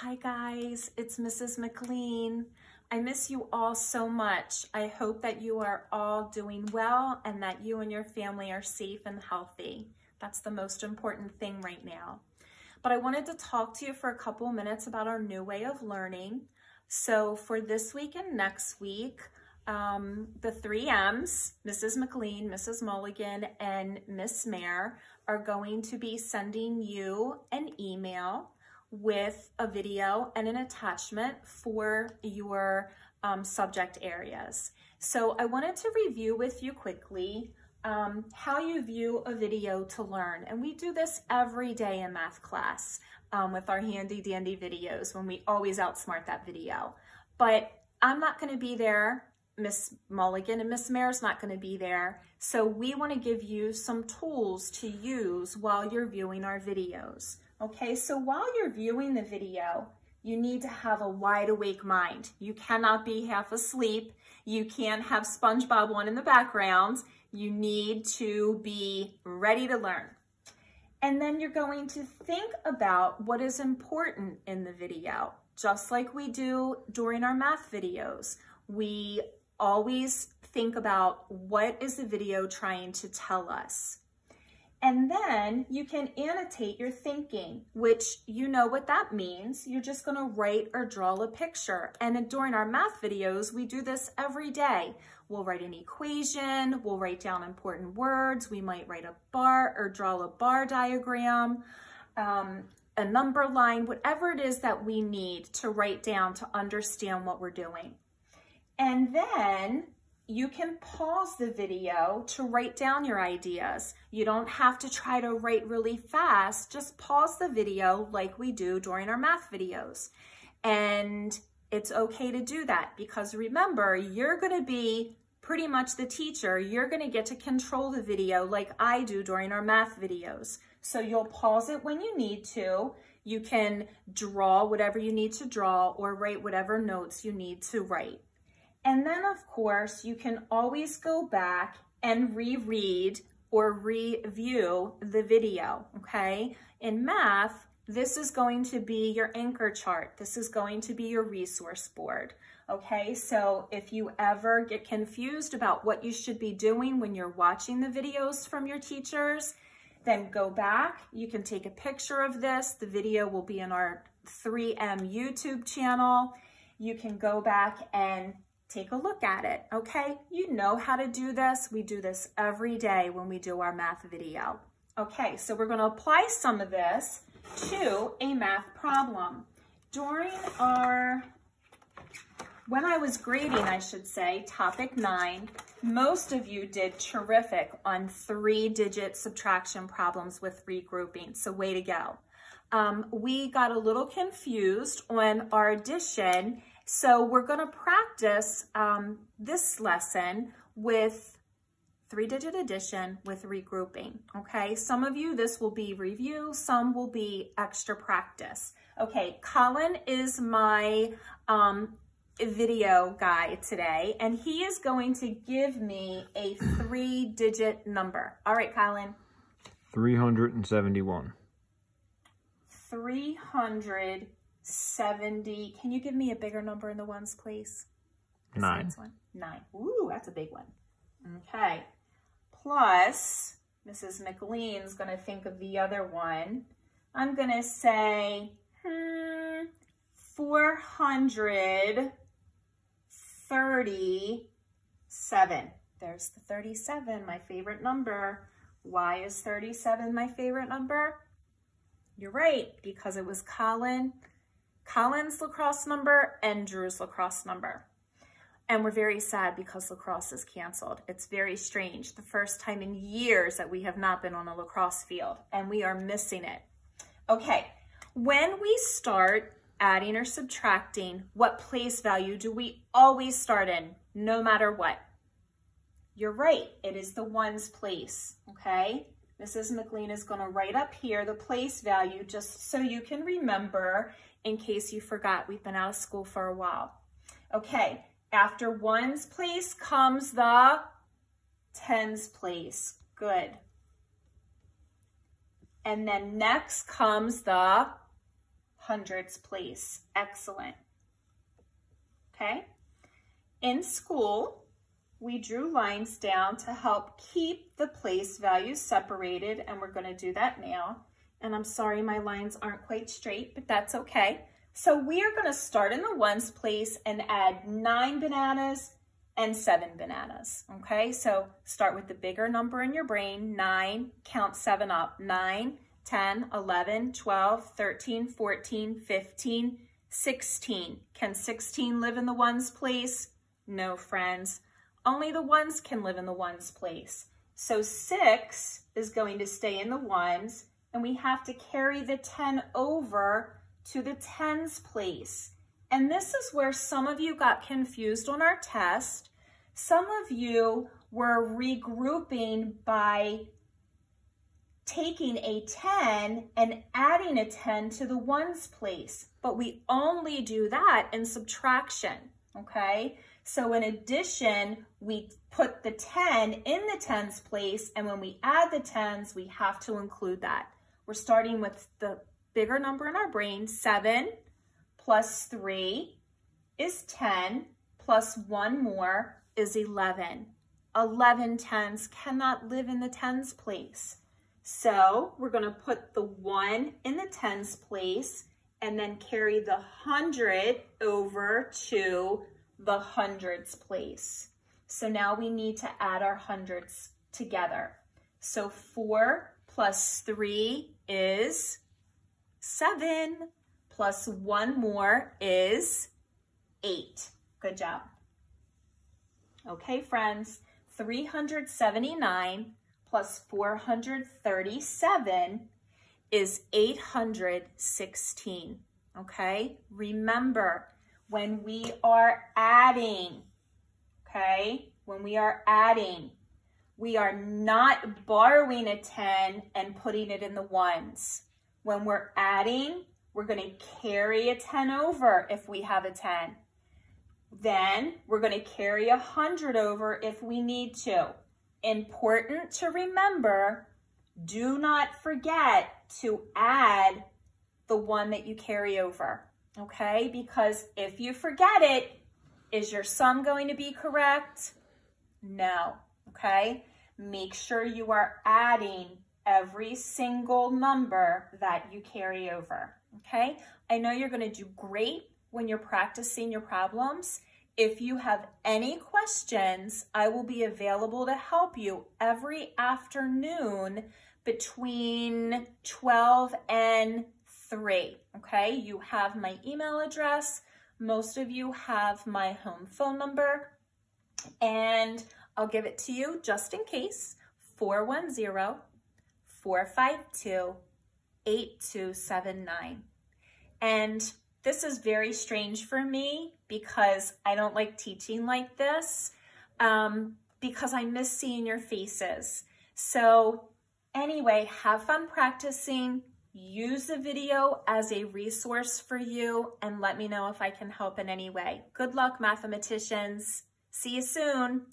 Hi guys, it's Mrs. McLean. I miss you all so much. I hope that you are all doing well and that you and your family are safe and healthy. That's the most important thing right now. But I wanted to talk to you for a couple minutes about our new way of learning. So for this week and next week, the 3 M's, Mrs. McLean, Mrs. Mulligan, and Miss Mare are going to be sending you an email with a video and an attachment for your subject areas. So I wanted to review with you quickly how you view a video to learn. And we do this every day in math class with our handy dandy videos when we always outsmart that video. But I'm not going to be there. Miss Mulligan and Miss Mare's not going to be there. So we want to give you some tools to use while you're viewing our videos. Okay, so while you're viewing the video, you need to have a wide awake mind. You cannot be half asleep. You can't have SpongeBob on in the background. You need to be ready to learn. And then you're going to think about what is important in the video, just like we do during our math videos. We always think about what is the video trying to tell us. And then you can annotate your thinking, which you know what that means. You're just going to write or draw a picture. And during our math videos, we do this every day. We'll write an equation, we'll write down important words, we might write a bar or draw a bar diagram, a number line, whatever it is that we need to write down to understand what we're doing. And then you can pause the video to write down your ideas. You don't have to try to write really fast. Just pause the video like we do during our math videos. And it's okay to do that because remember, you're going to be pretty much the teacher. You're going to get to control the video like I do during our math videos. So you'll pause it when you need to. You can draw whatever you need to draw or write whatever notes you need to write. And then, of course, you can always go back and reread or review the video, okay? In math, this is going to be your anchor chart. This is going to be your resource board, okay? So if you ever get confused about what you should be doing when you're watching the videos from your teachers, then go back. You can take a picture of this. The video will be in our 3M YouTube channel. You can go back and take a look at it, okay? You know how to do this. We do this every day when we do our math video. Okay, so we're gonna apply some of this to a math problem. When I was grading, I should say, topic 9, most of you did terrific on 3-digit subtraction problems with regrouping, so way to go. We got a little confused on our addition. So we're going to practice this lesson with 3-digit addition with regrouping, okay? Some of you, this will be review, some will be extra practice. Okay, Colin is my video guy today, and he is going to give me a 3-digit number. All right, Colin. 371. 370. Can you give me a bigger number in the ones, please? 9. 9. Ooh, that's a big one. Okay. Plus, Mrs. McLean's going to think of the other one. I'm going to say 437. There's the 37, my favorite number. Why is 37 my favorite number? You're right, because it was Colin's lacrosse number and Drew's lacrosse number. And we're very sad because lacrosse is canceled. It's very strange. The first time in years that we have not been on a lacrosse field, and we are missing it. Okay, when we start adding or subtracting, what place value do we always start in, no matter what? You're right, it is the ones place, okay? Mrs. McLean is going to write up here the place value just so you can remember in case you forgot. We've been out of school for a while. Okay, after ones place comes the tens place. Good. And then next comes the hundredths place. Excellent. Okay. In school, we drew lines down to help keep the place values separated, and we're going to do that now. And I'm sorry my lines aren't quite straight, but that's okay. So we are going to start in the ones place and add 9 bananas and 7 bananas, okay? So start with the bigger number in your brain, 9, count 7 up, 9, 10, 11, 12, 13, 14, 15, 16. Can 16 live in the ones place? No, friends. Only the ones can live in the ones place. So 6 is going to stay in the ones, and we have to carry the 10 over to the tens place. And this is where some of you got confused on our test. Some of you were regrouping by taking a 10 and adding a 10 to the ones place, but we only do that in subtraction, okay? So in addition, we put the 10 in the tens place, and when we add the tens, we have to include that. We're starting with the bigger number in our brain. 7 plus 3 is 10, plus 1 more is 11. 11 tens cannot live in the tens place. So we're going to put the 1 in the tens place and then carry the 100 over to the hundreds place. So now we need to add our hundreds together. So 4 plus 3 is 7, plus 1 more is 8. Good job. Okay, friends, 379 plus 437 is 816, okay? Remember, when we are adding, okay, when we are adding, we are not borrowing a 10 and putting it in the ones. When we're adding, we're going to carry a 10 over if we have a 10. Then we're going to carry 100 over if we need to. Important to remember, do not forget to add the one that you carry over, okay? Because if you forget it, is your sum going to be correct? No, okay? Make sure you are adding every single number that you carry over, okay? I know you're going to do great when you're practicing your problems. If you have any questions, I will be available to help you every afternoon between 12 and 3, okay? You have my email address. Most of you have my home phone number, and I'll give it to you just in case, 410-452-8279. And this is very strange for me because I don't like teaching like this because I miss seeing your faces. So anyway, have fun practicing. Use the video as a resource for you and let me know if I can help in any way. Good luck, mathematicians. See you soon.